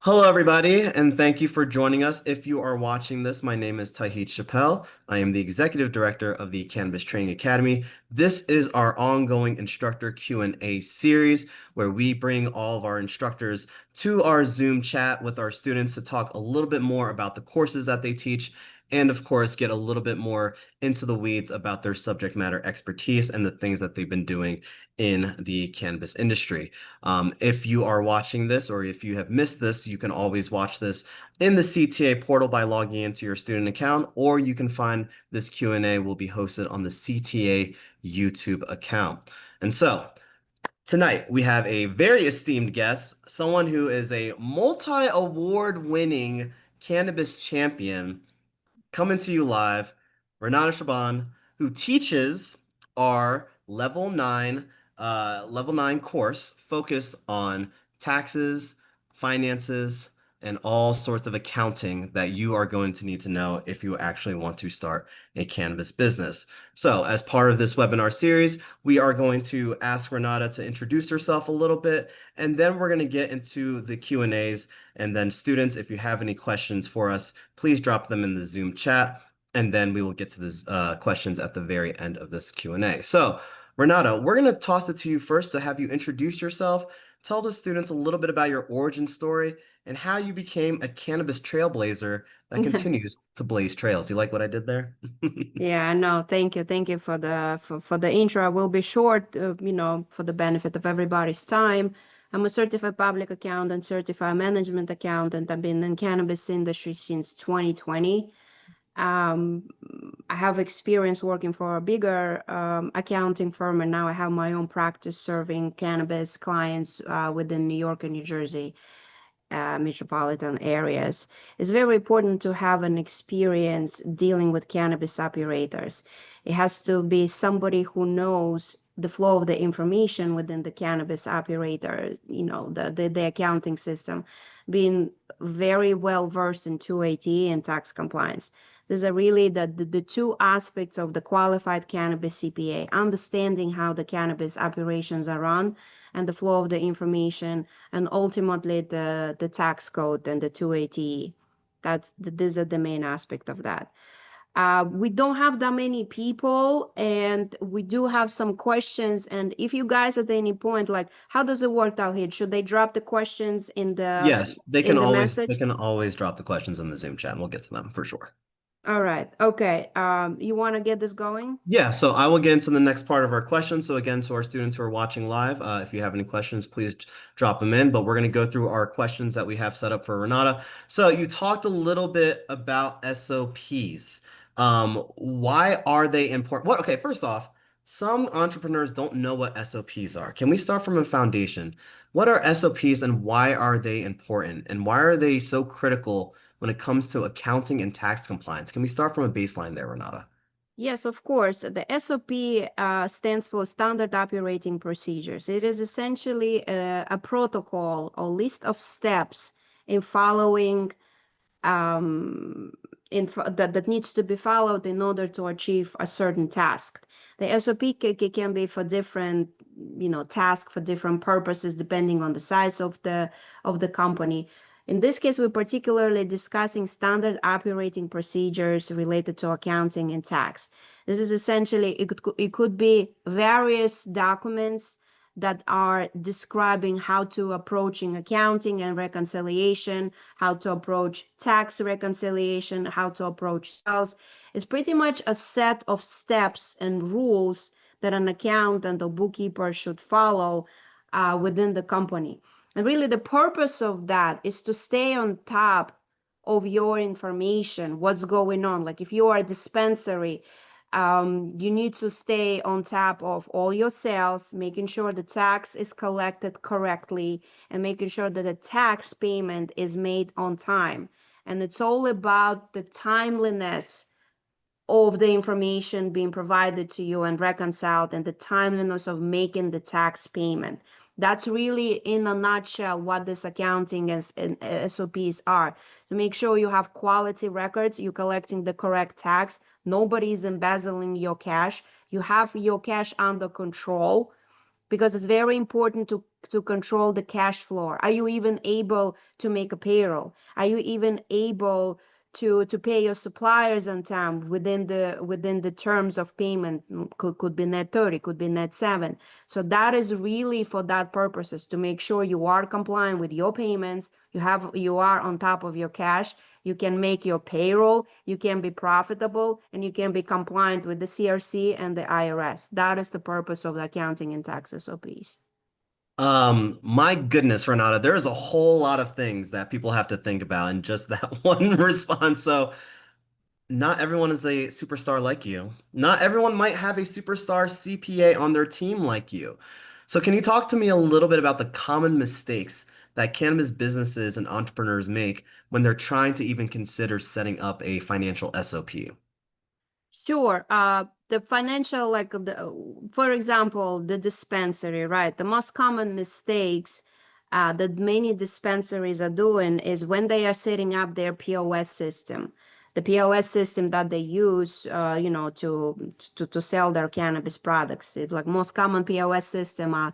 Hello, everybody, and thank you for joining us. If you are watching this, my name is Tahit Chappelle. I am the Executive Director of the Cannabis Training Academy. This is our ongoing instructor Q&A series where we bring all of our instructors to our Zoom chat with our students to talk a little bit more about the courses that they teach and, of course, get a little bit more into the weeds about their subject matter expertise and the things that they've been doing in the cannabis industry. If you are watching this or if you have missed this, you can always watch this in the CTA portal by logging into your student account, or you can find this Q&A will be hosted on the CTA YouTube account. And so tonight we have a very esteemed guest, someone who is a multi-award winning cannabis champion coming to you live, Renata Shaban, who teaches our level 9 course focused on taxes, finances, and all sorts of accounting that you are going to need to know if you actually want to start a cannabis business. So, as part of this webinar series, we are going to ask Renata to introduce herself a little bit, and then we're going to get into the Q&As. And then students, if you have any questions for us, please drop them in the Zoom chat, and then we will get to the questions at the very end of this Q&A. So, Renata, we're going to toss it to you first to have you introduce yourself, tell the students a little bit about your origin story, and how you became a cannabis trailblazer that continues to blaze trails. You like what I did there? Yeah, no, thank you. Thank you for the intro. I will be short, for the benefit of everybody's time. I'm a certified public accountant, certified management accountant. I've been in cannabis industry since 2020. Um, I have experience working for a bigger accounting firm, and now I have my own practice serving cannabis clients within New York and New Jersey metropolitan areas. It's very important to have an experience dealing with cannabis operators. It has to be somebody who knows the flow of the information within the cannabis operator, the accounting system, being very well versed in 280 and tax compliance. These are really the two aspects of the qualified cannabis CPA, understanding how the cannabis operations are run and the flow of the information, and ultimately the tax code and the 280. These are the main aspect of that. We don't have that many people, and we do have some questions. And if you guys at any point, like, how does it work out here? Should they drop the questions Yes, in the they message? can always drop the questions in the Zoom chat, and we'll get to them for sure. All right. Okay. You want to get this going? Yeah, so I will get into the next part of our questions. So again, to our students who are watching live, if you have any questions, please drop them in. But we're going to go through our questions that we have set up for Renata. So you talked a little bit about SOPs. Why are they important? What? Okay, first off, some entrepreneurs don't know what SOPs are. Can we start from a foundation? What are SOPs and why are they important? And why are they so critical when it comes to accounting and tax compliance? Can we start from a baseline there, Renata? Yes, of course. The SOP stands for Standard Operating Procedures. It is essentially a protocol or list of steps in following that needs to be followed in order to achieve a certain task. The SOP can be for different, tasks for different purposes depending on the size of the company. In this case, we're particularly discussing standard operating procedures related to accounting and tax. This is essentially, it could be various documents that are describing how to approaching accounting and reconciliation, how to approach tax reconciliation, how to approach sales. It's pretty much a set of steps and rules that an accountant or bookkeeper should follow within the company. And really, the purpose of that is to stay on top of your information, what's going on. Like if you are a dispensary, you need to stay on top of all your sales, making sure the tax is collected correctly and making sure that the tax payment is made on time. And it's all about the timeliness of the information being provided to you and reconciled and the timeliness of making the tax payment. That's really, in a nutshell, what this accounting and SOPs are. To make sure you have quality records, you're collecting the correct tax, nobody's embezzling your cash, you have your cash under control, because it's very important to control the cash flow. Are you even able to make a payroll? Are you even able to pay your suppliers on time within the terms of payment? Could be net 30, could be net 7. So that is really for that purposes, to make sure you are compliant with your payments, you are on top of your cash, you can make your payroll, you can be profitable, and you can be compliant with the CRC and the IRS. That is the purpose of the accounting and tax SOPs. My goodness, Renata, there's a whole lot of things that people have to think about in just that one response. So, not everyone is a superstar like you. Not everyone might have a superstar CPA on their team like you. So, can you talk to me a little bit about the common mistakes that cannabis businesses and entrepreneurs make when they're trying to even consider setting up a financial SOP? Sure. The financial, for example, the dispensary, right? The most common mistakes that many dispensaries are doing is when they are setting up their POS system, the POS system that they use, to sell their cannabis products. It's like most common POS system are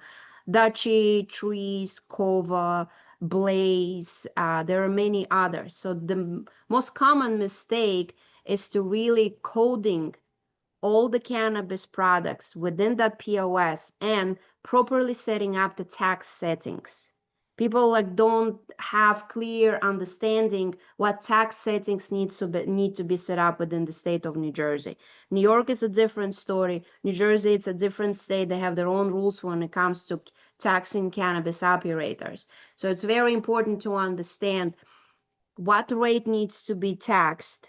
Dutchy, Trees, Kova, Blaze. There are many others. So the most common mistake is to really coding all the cannabis products within that POS and properly setting up the tax settings. People don't have clear understanding what tax settings need to be set up within the state of New Jersey. New York is a different story. New Jersey, it's a different state. They have their own rules when it comes to taxing cannabis operators. So it's very important to understand what rate needs to be taxed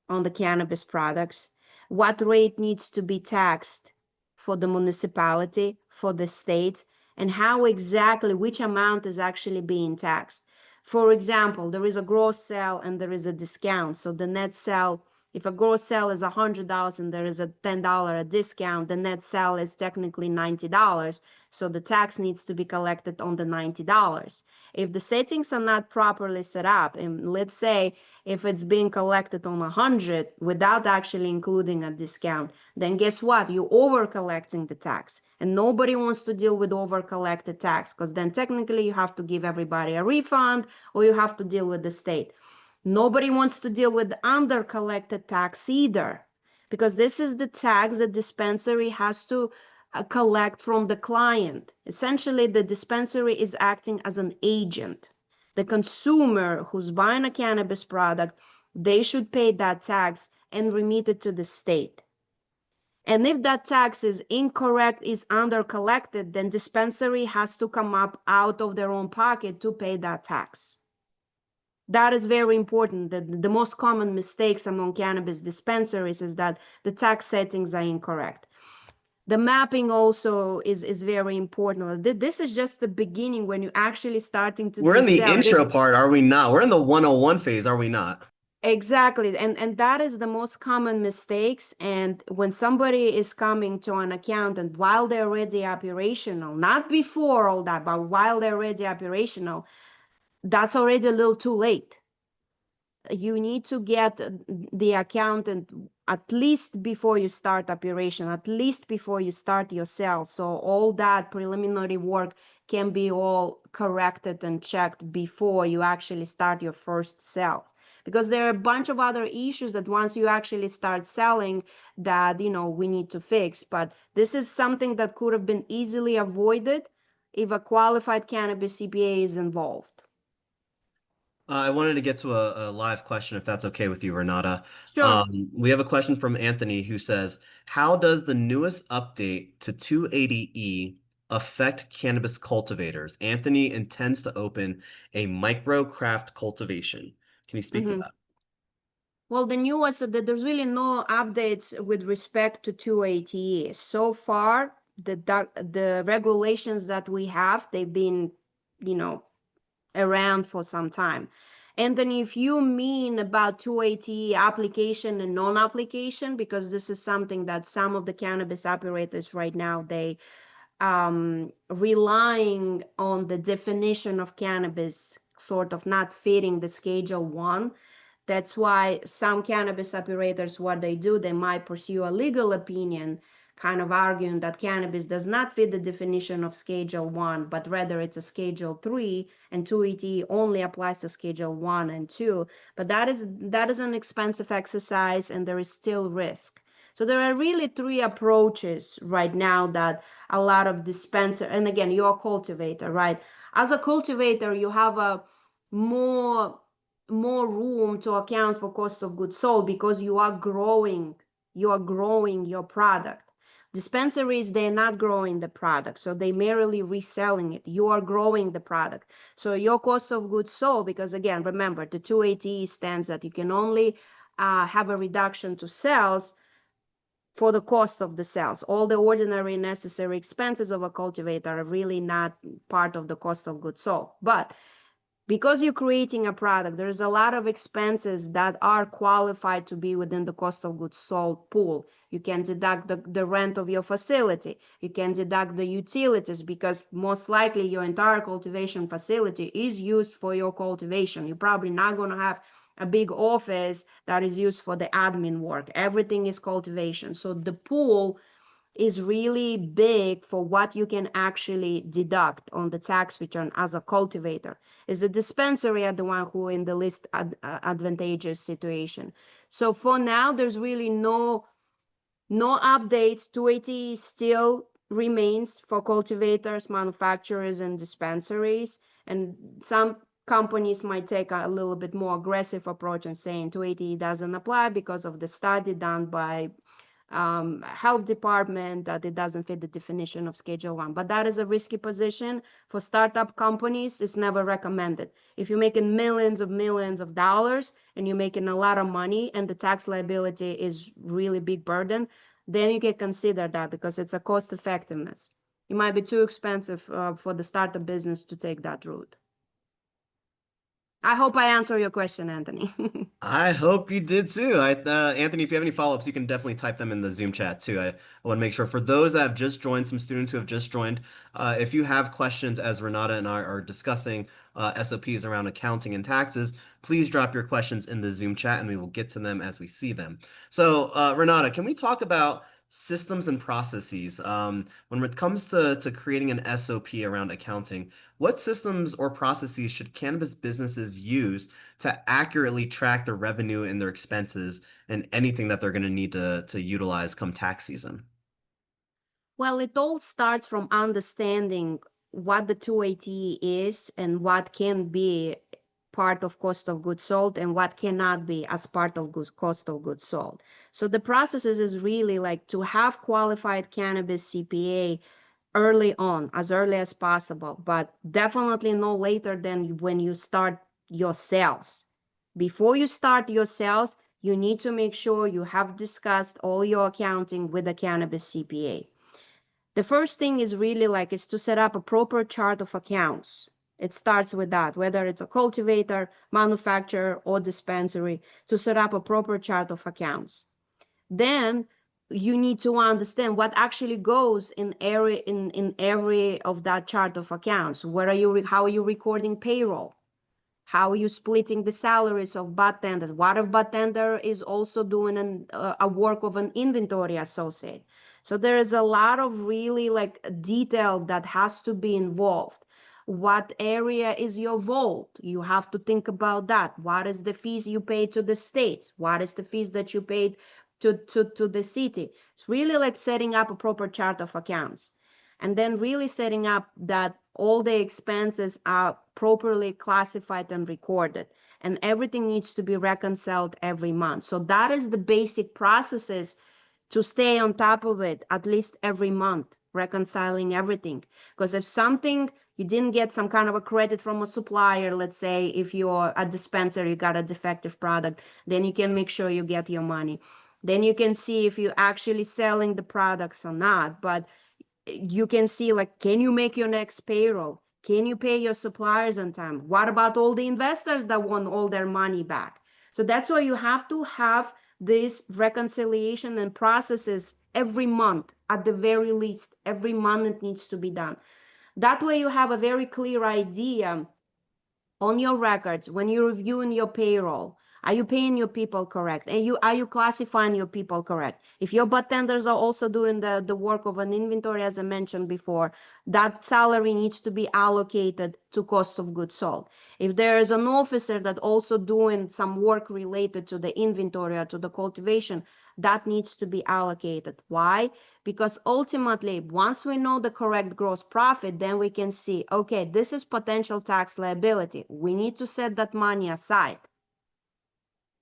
on the cannabis products, what rate needs to be taxed for the municipality, for the state, and how exactly, which amount is actually being taxed. For example, there is a gross sale and there is a discount. So the net sale, if a gross sale is $100 and there is a $10 discount, the net sale is technically $90. So the tax needs to be collected on the $90. If the settings are not properly set up, and let's say if it's being collected on 100 without actually including a discount, then guess what? You're over collecting the tax. And nobody wants to deal with over collected tax, because then technically you have to give everybody a refund or you have to deal with the state. Nobody wants to deal with under collected tax either, because this is the tax that dispensary has to collect from the client. Essentially, the dispensary is acting as an agent. The consumer who's buying a cannabis product, they should pay that tax and remit it to the state. And if that tax is incorrect, is under collected, then dispensary has to come up out of their own pocket to pay that tax. That is very important. The most common mistakes among cannabis dispensaries is that the tax settings are incorrect. The mapping also is very important. This is just the beginning when you're actually starting to We're do in the sales. intro part, are we not? We're in the 101 phase, are we not? Exactly. And that is the most common mistakes. And when somebody is coming to an accountant while they're already operational, not before all that, but while they're already operational, that's already a little too late. You need to get the accountant at least before you start operation, at least before you start your sales. So all that preliminary work can be all corrected and checked before you actually start your first sale. Because there are a bunch of other issues that once you actually start selling that, we need to fix. But this is something that could have been easily avoided if a qualified cannabis CPA is involved. I wanted to get to a live question, if that's okay with you, Renata. Sure. We have a question from Anthony who says, how does the newest update to 280E affect cannabis cultivators? Anthony intends to open a micro craft cultivation. Can you speak to Mhm. that? Well, the newest that there's really no updates with respect to 280E. So far, the regulations that we have, they've been, you know, around for some time. And then if you mean about 280E application and non-application, because this is something that some of the cannabis operators right now, they relying on the definition of cannabis sort of not fitting the Schedule 1. That's why some cannabis operators, what they do, they might pursue a legal opinion kind of arguing that cannabis does not fit the definition of Schedule 1, but rather it's a Schedule 3, and 280 only applies to Schedule 1 and 2. But that is an expensive exercise, and there is still risk. So there are really three approaches right now that a lot of dispenser, and again, you're a cultivator, right? As a cultivator, you have a more room to account for cost of goods sold because you are growing your product. Dispensaries, they're not growing the product, so they merely reselling it. You are growing the product. So your cost of goods sold, because again, remember, the 280 stands that you can only have a reduction to sales for the cost of the sales. All the ordinary necessary expenses of a cultivator are really not part of the cost of goods sold. But because you're creating a product, there's a lot of expenses that are qualified to be within the cost of goods sold pool. You can deduct the rent of your facility. You can deduct the utilities because most likely your entire cultivation facility is used for your cultivation. You're probably not going to have a big office that is used for the admin work. Everything is cultivation. So the pool is really big for what you can actually deduct on the tax return as a cultivator. Is the dispensary are the one who in the least advantageous situation. So for now, there's really no updates. 280 still remains for cultivators, manufacturers, and dispensaries. And some companies might take a little bit more aggressive approach and saying 280 doesn't apply because of the study done by health department that it doesn't fit the definition of Schedule 1. But that is a risky position for startup companies. It's never recommended. If you're making millions of dollars and you're making a lot of money and the tax liability is really big burden, then you can consider that because it's a cost effectiveness. It might be too expensive for the startup business to take that route. I hope I answer your question, Anthony. I hope you did too. Anthony, if you have any follow-ups, you can definitely type them in the Zoom chat too. I want to make sure for those that have just joined, some students who have just joined, if you have questions as Renata and I are discussing SOPs around accounting and taxes, please drop your questions in the Zoom chat and we will get to them as we see them. So, Renata, can we talk about systems and processes? When it comes to creating an SOP around accounting, what systems or processes should cannabis businesses use to accurately track their revenue and their expenses and anything that they're going to need to utilize come tax season? Well, it all starts from understanding what the 280 is and what can be part of cost of goods sold and what cannot be as part of cost of goods sold. So the process is really like to have qualified cannabis CPA early on, as early as possible, but definitely no later than when you start your sales. Before you start your sales, you need to make sure you have discussed all your accounting with a cannabis CPA. The first thing is really is to set up a proper chart of accounts. It starts with that, whether it's a cultivator, manufacturer, or dispensary, to set up a proper chart of accounts. Then you need to understand what actually goes in every of that chart of accounts. How are you recording payroll? How are you splitting the salaries of bartenders? What if bartender is also doing a work of an inventory associate? So there is a lot of really detail that has to be involved. What area is your vault? You have to think about that. What is the fees you pay to the states? What is the fees that you paid to the city? It's really like setting up a proper chart of accounts. And then really setting up that all the expenses are properly classified and recorded, and everything needs to be reconciled every month. So that is the basic processes to stay on top of it at least every month, reconciling everything. Because if something you didn't get some kind of a credit from a supplier, let's say if you're a dispenser, you got a defective product, then you can make sure you get your money. Then you can see if you're actually selling the products or not. But you can see can you make your next payroll? Can you pay your suppliers on time? What about all the investors that want all their money back? So that's why you have to have this reconciliation and processes every month. At the very least, every month it needs to be done. That way you have a very clear idea on your records when you're reviewing your payroll Are you paying your people correct? And are you classifying your people correct? If your bartenders are also doing the work of an inventory, as I mentioned before, that salary needs to be allocated to cost of goods sold. If there is an officer that also doing some work related to the inventory or to the cultivation, that needs to be allocated. Why? Because ultimately, once we know the correct gross profit, then we can see, okay, this is potential tax liability. We need to set that money aside.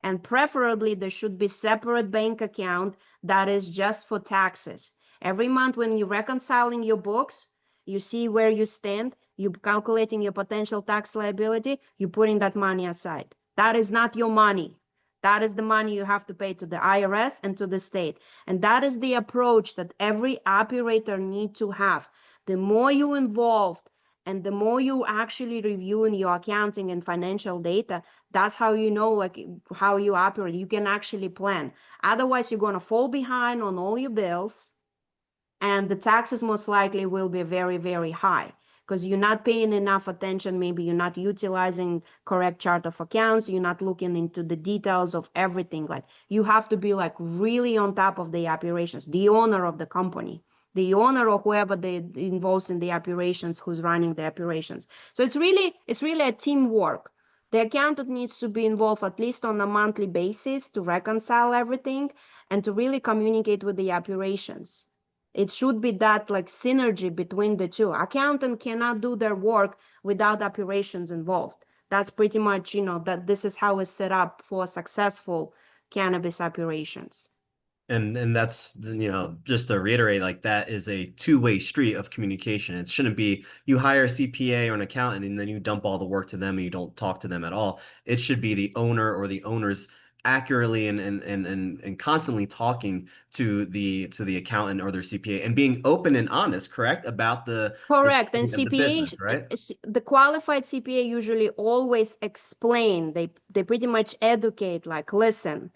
And preferably, there should be separate bank account that is just for taxes. Every month when you're reconciling your books, you see where you stand, you're calculating your potential tax liability, you're putting that money aside. That is not your money. That is the money you have to pay to the IRS and to the state. And that is the approach that every operator needs to have. The more you involved and the more you actually reviewing your accounting and financial data, that's how you know like how you operate. You can actually plan. Otherwise, you're going to fall behind on all your bills, and the taxes most likely will be very, very high because you're not paying enough attention. Maybe you're not utilizing correct chart of accounts. You're not looking into the details of everything. Like you have to be like really on top of the operations, the owner of the company, the owner or whoever they involves in the operations, who's running the operations. So it's really a teamwork. The accountant needs to be involved at least on a monthly basis to reconcile everything and to really communicate with the operations. It should be that like synergy between the two. Accountant cannot do their work without operations involved. That's pretty much, that this is how it's set up for successful cannabis operations. And that's, just to reiterate, like that is a two-way street of communication. It shouldn't be you hire a CPA or an accountant and then you dump all the work to them and you don't talk to them at all. It should be the owner or the owners accurately and constantly talking to the accountant or their CPA and being open and honest, correct, about the Correct. And state of the business, right? the qualified CPA usually always explain, they pretty much educate, like, listen,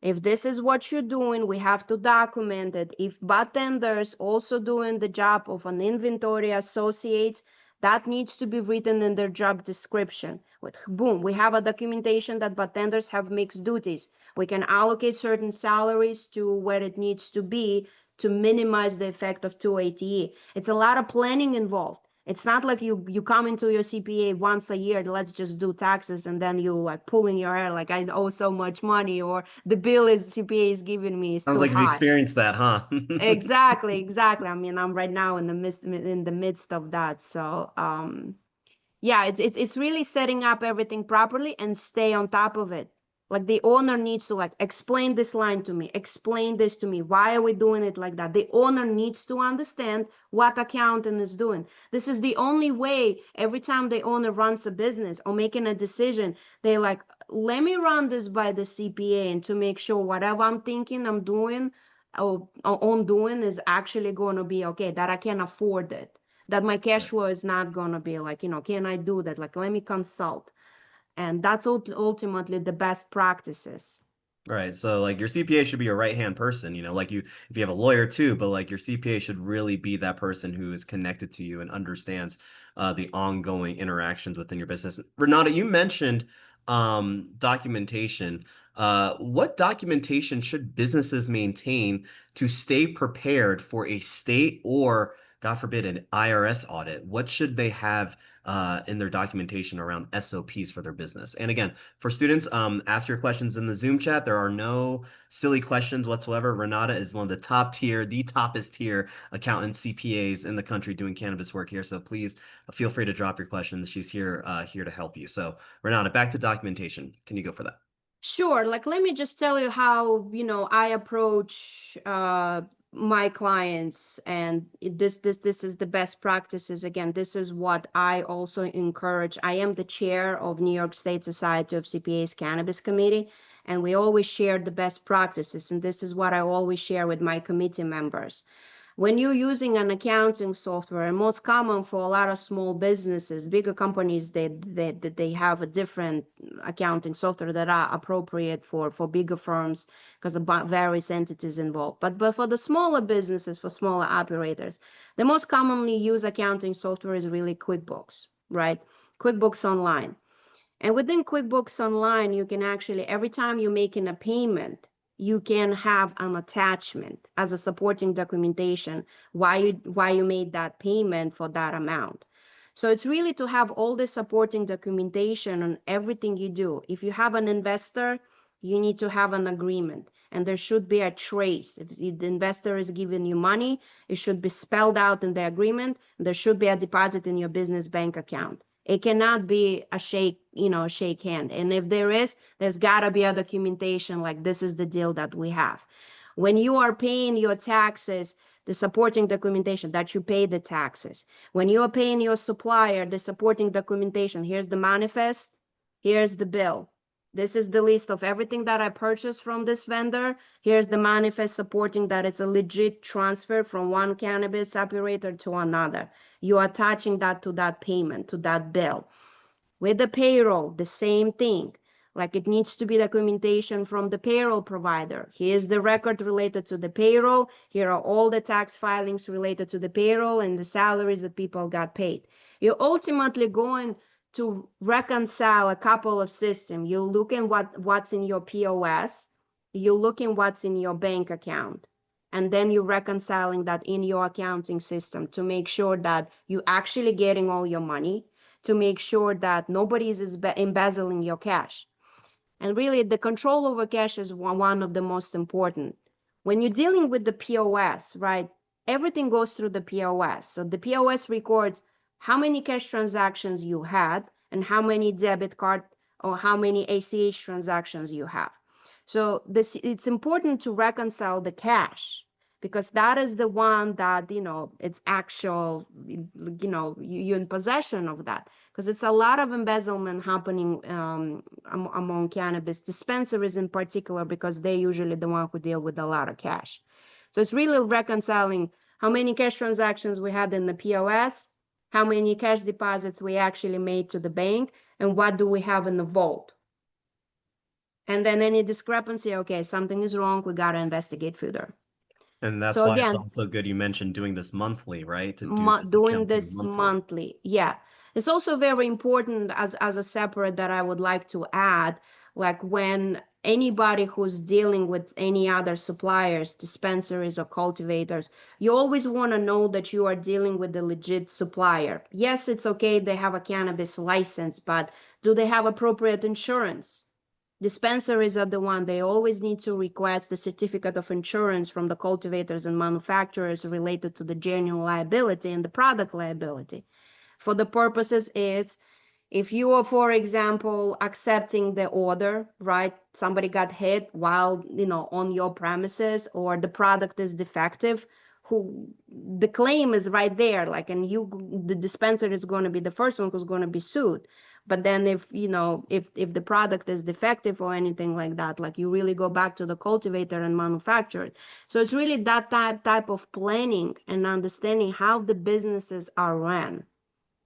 if this is what you're doing, we have to document it. If bartenders also doing the job of an inventory associate, that needs to be written in their job description. Boom, we have a documentation that bartenders have mixed duties. We can allocate certain salaries to where it needs to be to minimize the effect of 280E. It's a lot of planning involved. It's not like you come into your CPA once a year, let's just do taxes, and then you like pulling your hair like I owe so much money, or the bill is CPA is giving me is Sounds too like you've high. experienced that, huh? Exactly, exactly. I mean, I'm right now in the midst of that. So yeah, it's really setting up everything properly and stay on top of it. Like the owner needs to like explain this line to me, explain this to me. Why are we doing it like that? The owner needs to understand what accountant is doing. This is the only way. Every time the owner runs a business or making a decision, they like, let me run this by the CPA and to make sure whatever I'm thinking I'm doing or on doing is actually going to be okay, that I can afford it, that my cash flow is not going to be like, can I do that? Like, let me consult. And that's ultimately the best practices. Right. So like your CPA should be your right-hand person, like if you have a lawyer too, but like your CPA should really be that person who is connected to you and understands the ongoing interactions within your business. Renata, you mentioned documentation. What documentation should businesses maintain to stay prepared for a state or, God forbid, an IRS audit? What should they have in their documentation around SOPs for their business? And again, for students, ask your questions in the Zoom chat. There are no silly questions whatsoever. Renata is one of the top tier, the toppest tier accountants, CPAs in the country doing cannabis work here. So please feel free to drop your questions. She's here to help you. So Renata, back to documentation. Can you go for that? Sure. Like, let me just tell you how, I approach my clients, and this is the best practices. Again, this is what I also encourage. I am the chair of New York State Society of CPAs Cannabis Committee, and we always share the best practices. And this is what I always share with my committee members. When you're using an accounting software, and most common for a lot of small businesses, bigger companies, they have a different accounting software that are appropriate for bigger firms because of various entities involved. But for the smaller businesses, for smaller operators, the most commonly used accounting software is really QuickBooks, right? QuickBooks Online. And within QuickBooks Online, you can actually, every time you're making a payment, you can have an attachment as a supporting documentation why you made that payment for that amount. So it's really to have all the supporting documentation on everything you do. If you have an investor, you need to have an agreement, and there should be a trace. If the investor is giving you money, it should be spelled out in the agreement. There should be a deposit in your business bank account. It cannot be a shake hand. And if there is, there's got to be a documentation like this is the deal that we have. When you are paying your taxes, the supporting documentation that you pay the taxes. When you are paying your supplier, the supporting documentation, here's the manifest, here's the bill. This is the list of everything that I purchased from this vendor. Here's the manifest supporting that it's a legit transfer from one cannabis operator to another. You're attaching that to that payment, to that bill. With the payroll, the same thing. Like it needs to be documentation from the payroll provider. Here's the record related to the payroll. Here are all the tax filings related to the payroll and the salaries that people got paid. You're ultimately going to reconcile a couple of systems. You're looking what's in your POS. You're looking what's in your bank account. And then you're reconciling that in your accounting system to make sure that you're actually getting all your money, to make sure that nobody is embezzling your cash. And really, the control over cash is one of the most important. When you're dealing with the POS, right, everything goes through the POS. So the POS records how many cash transactions you had and how many debit card or how many ACH transactions you have. So it's important to reconcile the cash because that is the one that, it's actual, you're in possession of that because it's a lot of embezzlement happening among cannabis dispensaries in particular because they're usually the one who deal with a lot of cash. So it's really reconciling how many cash transactions we had in the POS, how many cash deposits we actually made to the bank, and what do we have in the vault. And then any discrepancy, okay, something is wrong, we got to investigate further. And that's So why it's again, also good you mentioned doing this monthly, right? To do this doing accounting this monthly. monthly, yeah. It's also very important as a separate that I would like to add, like when anybody who's dealing with any other suppliers, dispensaries or cultivators, you always want to know that you are dealing with a legit supplier. Yes, it's okay, they have a cannabis license, but do they have appropriate insurance? Dispensaries are the one, they always need to request the certificate of insurance from the cultivators and manufacturers related to the genuine liability and the product liability. For the purposes is, if you are, for example, accepting the order, right? Somebody got hit while, on your premises or the product is defective, who the claim is right there, like, and the dispenser is going to be the first one who's going to be sued. But then if the product is defective or anything like that, like you really go back to the cultivator and manufacturer. So it's really that type of planning and understanding how the businesses are ran.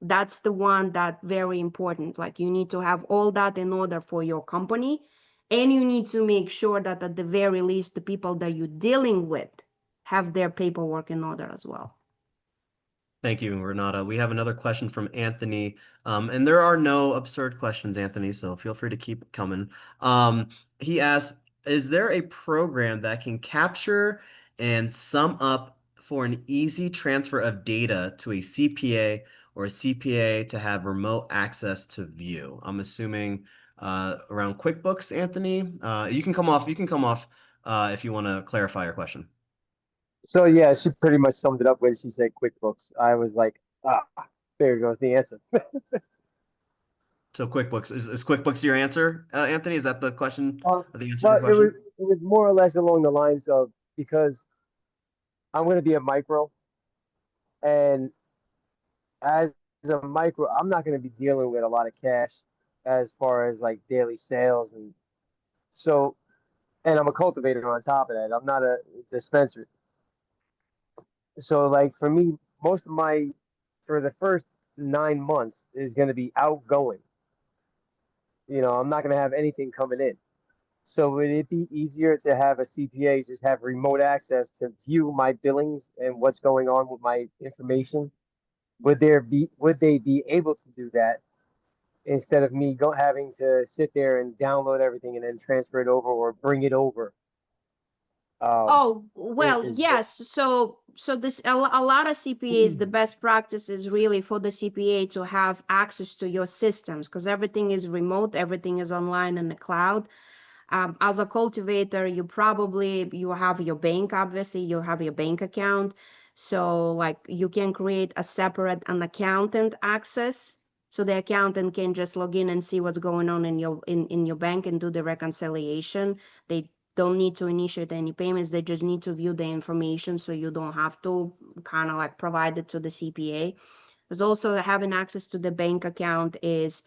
That's the one that very important. Like you need to have all that in order for your company, and you need to make sure that at the very least the people that you're dealing with have their paperwork in order as well. Thank you, Renata. We have another question from Anthony. And there are no absurd questions, Anthony, so feel free to keep coming. He asks, is there a program that can capture and sum up for an easy transfer of data to a CPA or a CPA to have remote access to view? I'm assuming around QuickBooks, Anthony. You can come off if you want to clarify your question. So yeah, she pretty much summed it up when she said QuickBooks. I was like, there goes the answer. So QuickBooks, is QuickBooks your answer, Anthony? Is that the question, Uh, the answer to well, the question? it was more or less along the lines of because I'm going to be a micro, and as a micro, I'm not going to be dealing with a lot of cash as far as like daily sales, and so, and I'm a cultivator on top of that. I'm not a dispenser. So like for me, most of my for the first 9 months is going to be outgoing. I'm not going to have anything coming in. So would it be easier to have a CPA just have remote access to view my billings and what's going on with my information? Would they be able to do that instead of me having to sit there and download everything and then transfer it over or bring it over. Oh, well, Is yes. So this a lot of CPAs, the best practice is really for the CPA to have access to your systems because everything is remote, everything is online in the cloud. As a cultivator, you have your bank, obviously, you have your bank account. So like you can create a separate an accountant access. So the accountant can just log in and see what's going on in your bank and do the reconciliation. They don't need to initiate any payments. They just need to view the information so you don't have to kind of like provide it to the CPA. There's also having access to the bank account is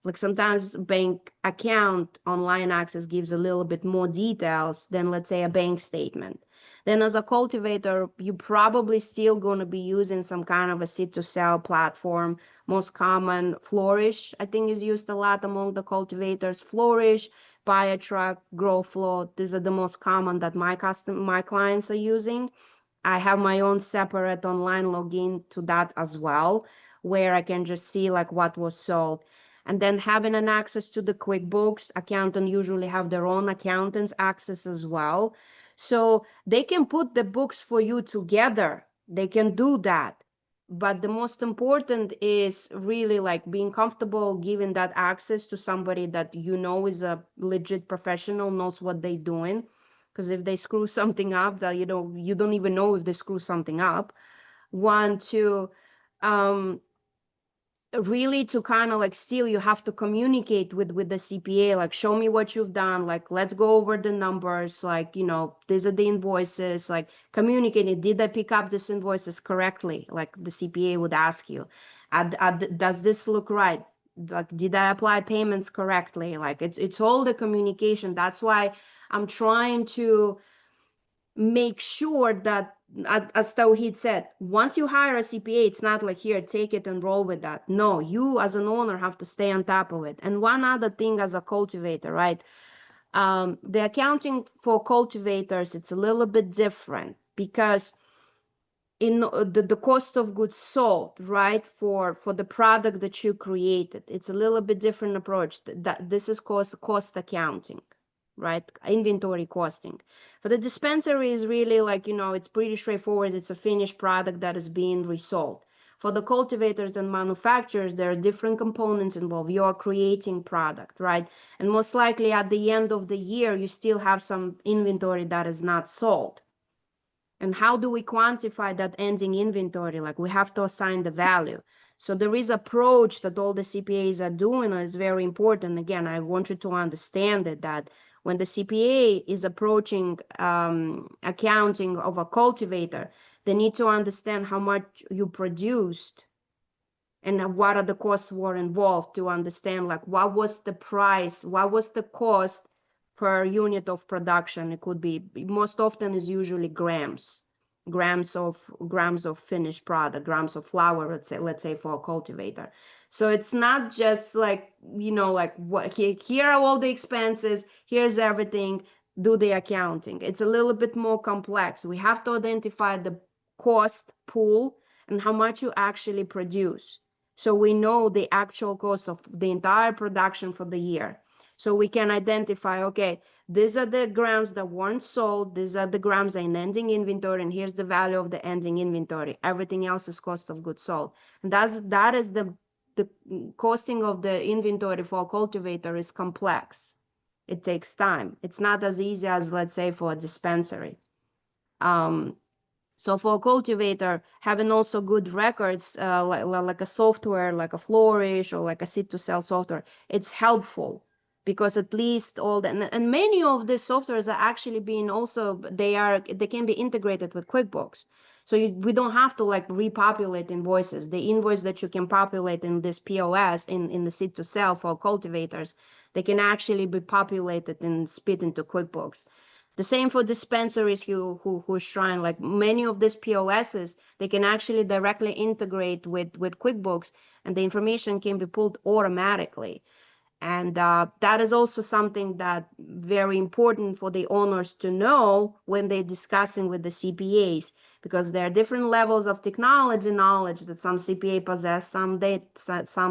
like sometimes bank account online access gives a little bit more details than let's say a bank statement. Then as a cultivator, you probably still going to be using some kind of a seed to sell platform. Most common Flourish, I think, is used a lot among the cultivators. Flourish, Buy a Truck, Grow Flow. These are the most common that my clients are using. I have my own separate online login to that as well, where I can just see like what was sold. And then having an access to the QuickBooks, accountant usually have their own accountant's access as well. So they can put the books for you together. They can do that. But the most important is really like being comfortable giving that access to somebody that you know is a legit professional, knows what they're doing. Because if they screw something up, that you don't even know if they screw something up. One, two, really to kind of like still you have to communicate with the CPA, like show me what you've done, like let's go over the numbers, like these are the invoices, like communicating, did I pick up these invoices correctly, like the CPA would ask you, does this look right, like did I apply payments correctly, like it's all the communication. That's why I'm trying to make sure that, as Tawhid said, once you hire a CPA, it's not like, here, take it and roll with that. No, you as an owner have to stay on top of it. And one other thing as a cultivator, right? The accounting for cultivators, it's a little bit different because in the cost of goods sold, right, for the product that you created, it's a little bit different approach. That this is cost accounting, right? Inventory costing. For the dispensary is really like, it's pretty straightforward. It's a finished product that is being resold. For the cultivators and manufacturers, there are different components involved. You are creating product, right? And most likely at the end of the year, you still have some inventory that is not sold. And how do we quantify that ending inventory? Like we have to assign the value. So there is approach that all the CPAs are doing, and it's very important. Again, I want you to understand that when the CPA is approaching accounting of a cultivator, they need to understand how much you produced and what are the costs were involved, to understand like what was the price, what was the cost per unit of production. It could be, most often is usually grams of finished product, grams of flour, let's say for a cultivator. So it's not just like, like what here are all the expenses, here's everything, do the accounting. It's a little bit more complex. We have to identify the cost pool and how much you actually produce, so we know the actual cost of the entire production for the year. So we can identify, okay, these are the grams that weren't sold, these are the grams in ending inventory, and here's the value of the ending inventory. Everything else is cost of goods sold. And that is the costing of the inventory for a cultivator is complex. It takes time. It's not as easy as, let's say, for a dispensary. So for a cultivator, having also good records, like a software, like a Flourish or like a seed to sell software, it's helpful, because at least and many of these softwares are actually being also, they can be integrated with QuickBooks. So we don't have to like repopulate invoices. The invoice that you can populate in this POS in the seed to sell for cultivators, they can actually be populated and spit into QuickBooks. The same for dispensaries who's trying, like many of these POSs, they can actually directly integrate with QuickBooks, and the information can be pulled automatically. And that is also something that very important for the owners to know when they're discussing with the CPAs, because there are different levels of technology knowledge that some CPA possess, some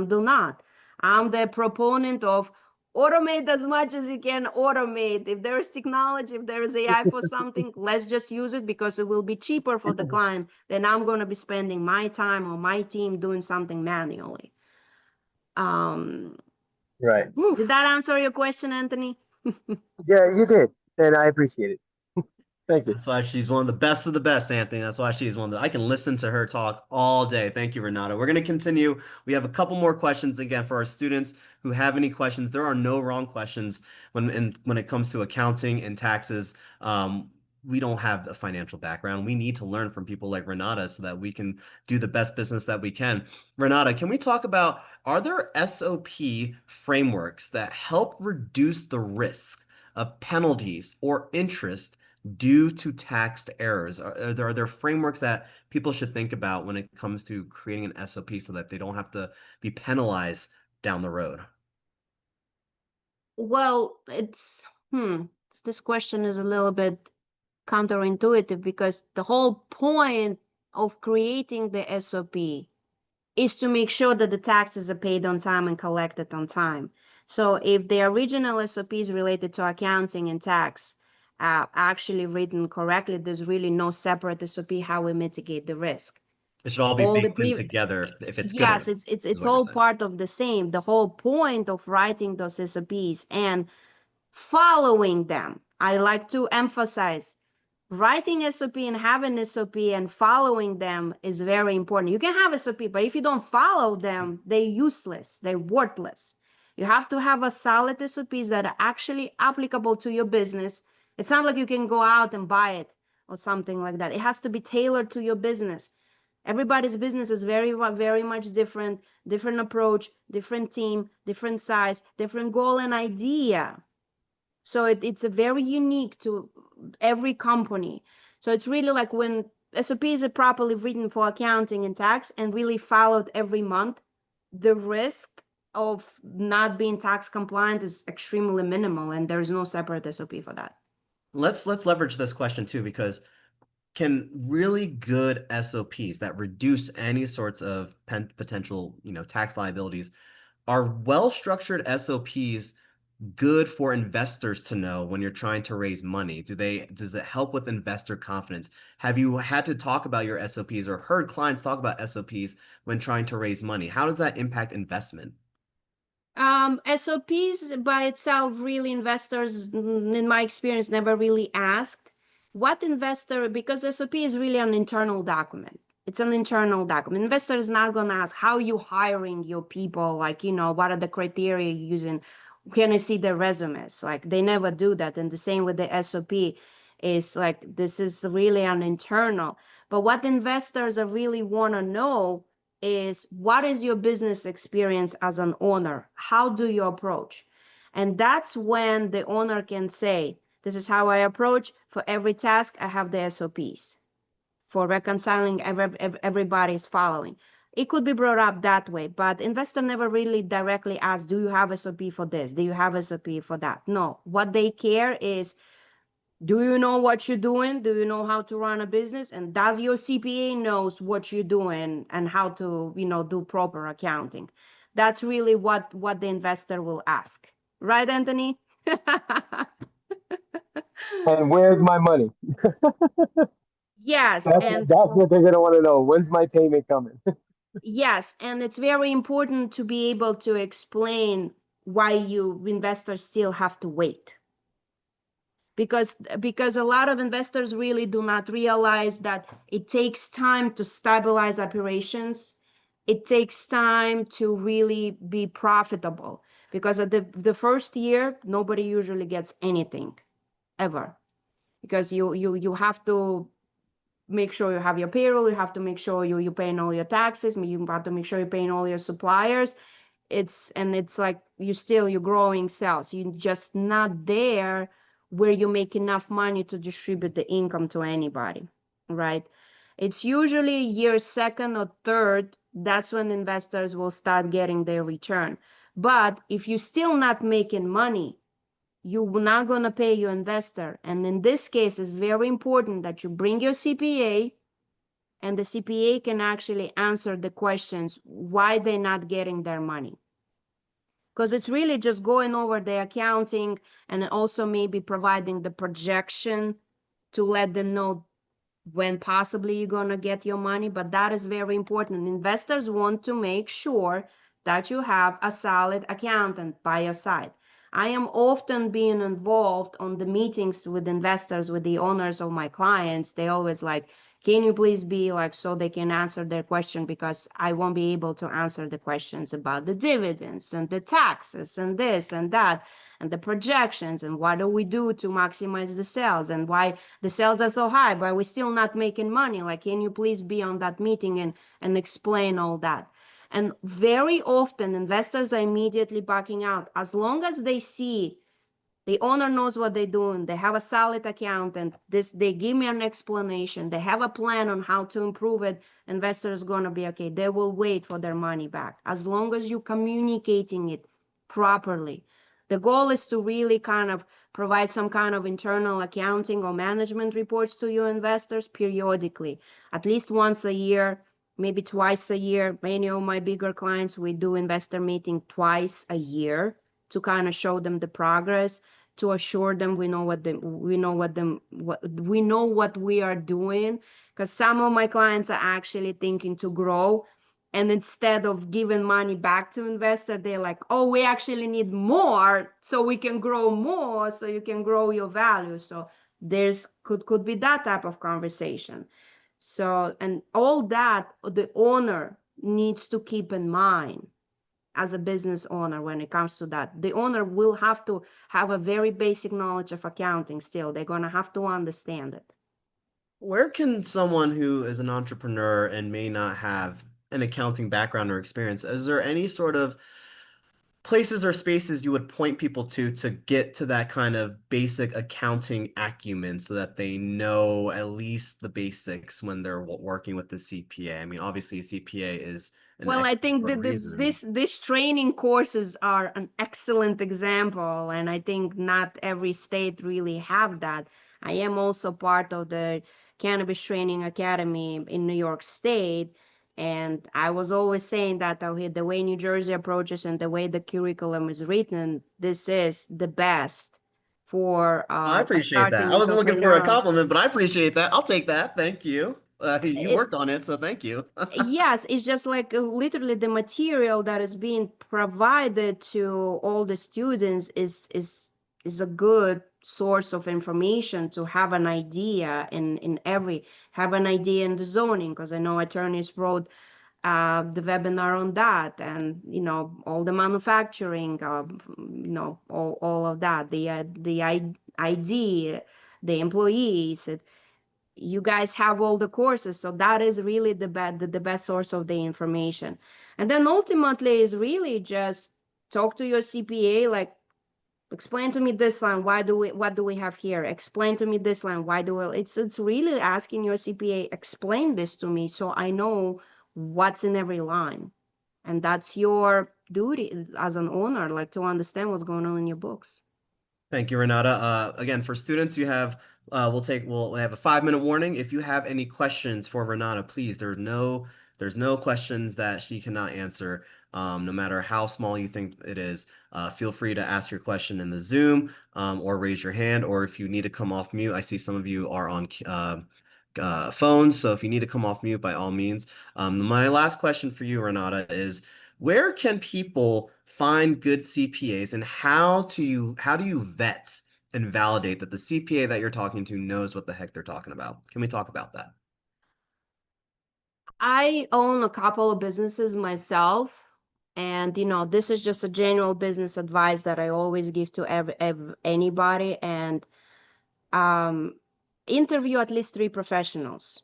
do not. I'm the proponent of automate as much as you can automate. If there is technology, if there is AI for something, let's just use it because it will be cheaper for the client than I'm going to be spending my time or my team doing something manually. Right. Whew. Did that answer your question, Anthony? Yeah, you did, and I appreciate it. Thank you. That's why she's one of the best, Anthony. That's why she's one of the, I can listen to her talk all day. Thank you, Renata. We're going to continue. We have a couple more questions again for our students who have any questions. There are no wrong questions when it comes to accounting and taxes. We don't have a financial background. We need to learn from people like Renata so that we can do the best business that we can. Renata, can we talk about, are there SOP frameworks that help reduce the risk of penalties or interest due to taxed errors? Are there frameworks that people should think about when it comes to creating an SOP so that they don't have to be penalized down the road? Well, this question is a little bit counterintuitive because the whole point of creating the SOP is to make sure that the taxes are paid on time and collected on time. So if the original SOPs related to accounting and tax are actually written correctly, there's really no separate SOP how we mitigate the risk. It should all be All the baked in pre together if it's good Yes, enough, it's is it's what you're all saying. part of the same. The whole point of writing those SOPs and following them. I like to emphasize writing SOP and having SOP and following them is very important. You can have SOP, but if you don't follow them, they're useless, they're worthless. You have to have a solid SOPs that are actually applicable to your business. It's not like you can go out and buy it or something like that. It has to be tailored to your business. Everybody's business is very much different approach, different team, different size, different goal and idea. So it's a very unique to every company. So it's really like when SOPs are properly written for accounting and tax and really followed every month, the risk of not being tax compliant is extremely minimal, and there's no separate SOP for that. Let's leverage this question too, because can really good SOPs that reduce any sorts of potential, tax liabilities, are well-structured SOPs good for investors to know when you're trying to raise money? Does it help with investor confidence? Have you had to talk about your SOPs or heard clients talk about SOPs when trying to raise money? How does that impact investment? SOPs by itself, really investors, in my experience, never really asked what investor, because SOP is really an internal document. It's an internal document. Investor is not going to ask how you hiring your people, like, what are the criteria you're using? Can I see their resumes? Like they never do that. And the same with the SOP is like, this is really an internal. But what investors are really want to know is what is your business experience as an owner? How do you approach? And that's when the owner can say, this is how I approach. For every task, I have the SOPs. For reconciling, everybody's following. It could be brought up that way, but investor never really directly asks, do you have SOP for this? Do you have SOP for that? No, what they care is, do you know what you're doing? Do you know how to run a business? And does your CPA knows what you're doing and how to, do proper accounting? That's really what the investor will ask. Right, Anthony? And where's my money? Yes, and That's what they're gonna want to know. When's my payment coming? yes, and it's very important to be able to explain why you investors still have to wait. Because a lot of investors really do not realize that it takes time to stabilize operations. It takes time to really be profitable, because at the first year nobody usually gets anything ever, because you have to make sure you have your payroll, you have to make sure you're paying all your taxes, you have to make sure you're paying all your suppliers. It's like you're growing sales, you're just not there where you make enough money to distribute the income to anybody, right? It's usually year second or third, that's when investors will start getting their return. But if you're still not making money, you're not going to pay your investor. And in this case, it's very important that you bring your CPA, and the CPA can actually answer the questions why they're not getting their money. because it's really just going over the accounting and also maybe providing the projection to let them know when possibly you're going to get your money. But that is very important. Investors want to make sure that you have a solid accountant by your side. I am often being involved on the meetings with investors, with the owners of my clients. They always like, can you please be like, so they can answer their question, because I won't be able to answer the questions about the dividends and the taxes and this and that and the projections and what do we do to maximize the sales and why the sales are so high, but we're still not making money. Like, can you please be on that meeting and explain all that? And very often investors are immediately backing out. As long as they see the owner knows what they're doing, they have a solid accountant, they give me an explanation, they have a plan on how to improve it, investors going to be okay. They will wait for their money back as long as you're communicating it properly. The goal is to really kind of provide some kind of internal accounting or management reports to your investors periodically, at least once a year, maybe twice a year. Many of my bigger clients, we do investor meeting twice a year to kind of show them the progress, to assure them we know what we are doing. Because some of my clients are actually thinking to grow, and instead of giving money back to investor, they're like, oh, we actually need more so we can grow more, so you can grow your value. So there's could be that type of conversation. So, and all that the owner needs to keep in mind as a business owner. When it comes to that, the owner will have to have a very basic knowledge of accounting. Still, they're going to have to understand it. Where can someone who is an entrepreneur and may not have an accounting background or experience, is there any sort of places or spaces you would point people to get to that kind of basic accounting acumen so that they know at least the basics when they're working with the CPA? I mean, obviously a CPA is an Well, I expert think for a that reason. this training courses are an excellent example, and I think not every state really have that. I am also part of the Cannabis Training Academy in New York State, and I was always saying that out here, the way New Jersey approaches and the way the curriculum is written, this is the best for I a appreciate that. starting I wasn't looking for a entrepreneur. compliment, but I appreciate that. I'll take that. Thank you. You It, worked on it, so thank you. yes, it's just like literally the material that is being provided to all the students is a good source of information to have an idea in every have an idea in the zoning, because I know attorneys wrote the webinar on that, and all the manufacturing, all of that, the ID, the employees. You guys have all the courses, so that is really the best source of the information. And then ultimately is really just talk to your CPA, like, explain to me this line, what do we have here, explain to me this line, why do we, it's really asking your CPA, explain this to me so I know what's in every line. And that's your duty as an owner, like, to understand what's going on in your books. Thank you, Renata. Again, for students, we'll have a 5-minute warning. If you have any questions for Renata, please, there's no questions that she cannot answer, no matter how small you think it is. Feel free to ask your question in the Zoom, or raise your hand, or if you need to come off mute. I see some of you are on phones, so if you need to come off mute, by all means. My last question for you, Renata, is where can people find good CPAs, and how do you vet and validate that the CPA that you're talking to knows what the heck they're talking about? Can we talk about that? I own a couple of businesses myself, and this is just a general business advice that I always give to anybody. And um, interview at least 3 professionals,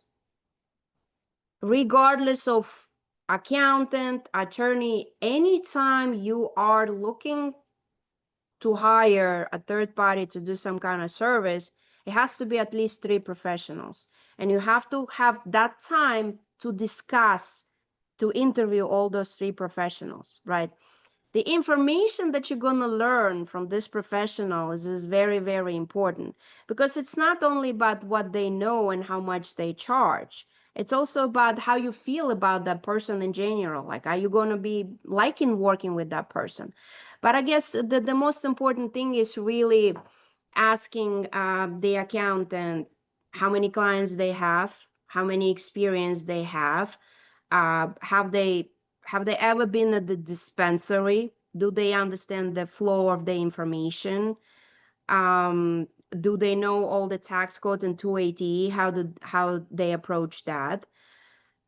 regardless of accountant, attorney. Anytime you are looking to hire a third party to do some kind of service, it has to be at least 3 professionals. And you have to have that time to discuss, to interview all those 3 professionals, right? The information that you're going to learn from this professional is very, very important, because it's not only about what they know and how much they charge. It's also about how you feel about that person in general. Like, are you going to be liking working with that person? But I guess the most important thing is really asking the accountant how many clients they have, how many experience they have, have they ever been at the dispensary? Do they understand the flow of the information? Do they know all the tax codes and 280E? How they approach that?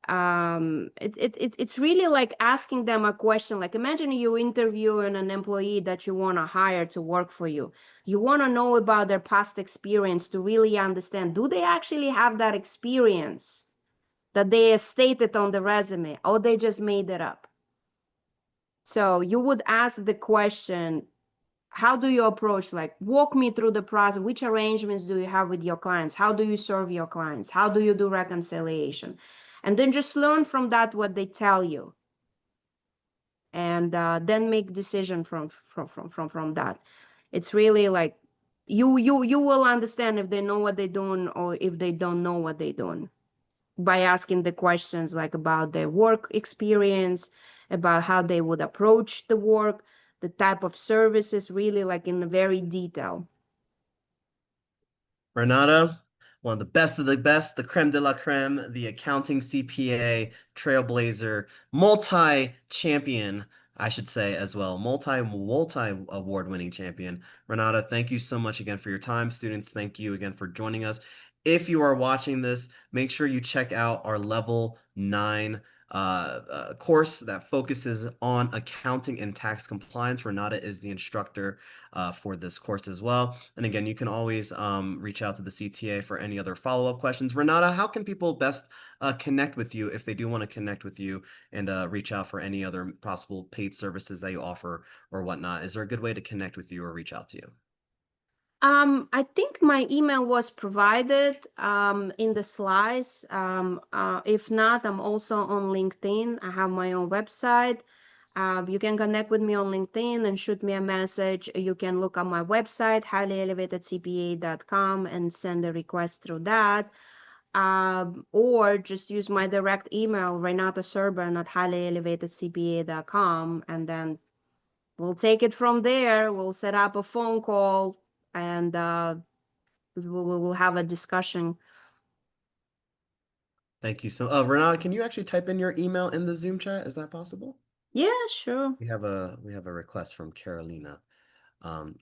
It's really like asking them a question. Like, imagine you interviewing an employee that you want to hire to work for you. You want to know about their past experience to really understand, do they actually have that experience that they stated on the resume, or they just made it up? So you would ask the question, how do you approach, like, walk me through the process. Which arrangements do you have with your clients? How do you serve your clients? How do you do reconciliation? And then just learn from that what they tell you, and then make decision from that. It's really like you will understand if they know what they're doing or if they don't know what they're doing, by asking the questions like about their work experience, about how they would approach the work, the type of services, really like in the very detail. Renata, one of the best, the creme de la creme, the accounting CPA trailblazer, multi-champion, I should say as well, multi award-winning champion. Renata, thank you so much again for your time. Students, thank you again for joining us. If you are watching this, make sure you check out our level 9 course that focuses on accounting and tax compliance. Renata is the instructor for this course as well. And again, you can always reach out to the CTA for any other follow-up questions. Renata, how can people best connect with you if they do want to connect with you and reach out for any other possible paid services that you offer or whatnot? Is there a good way to connect with you or reach out to you? I think my email was provided in the slides. If not, I'm also on LinkedIn. I have my own website. You can connect with me on LinkedIn and shoot me a message. You can look at my website, highlyelevatedcpa.com, and send a request through that. Or just use my direct email, renataserban@highlyelevatedcpa.com, and then we'll take it from there. We'll set up a phone call, and we'll have a discussion. Thank you. So, Renata, can you actually type in your email in the Zoom chat? Is that possible? Yeah, sure. We have a request from Carolina.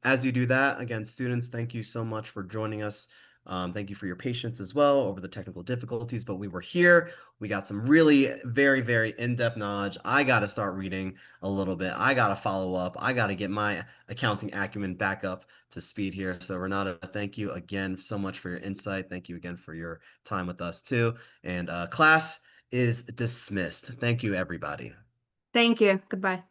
As you do that, again, students, thank you so much for joining us. Thank you for your patience as well over the technical difficulties, but we were here. We got some really very, very in-depth knowledge. I got to start reading a little bit. I got to follow up. I got to get my accounting acumen back up to speed here. So Renata, thank you again so much for your insight. Thank you again for your time with us too. And class is dismissed. Thank you, everybody. Thank you. Goodbye.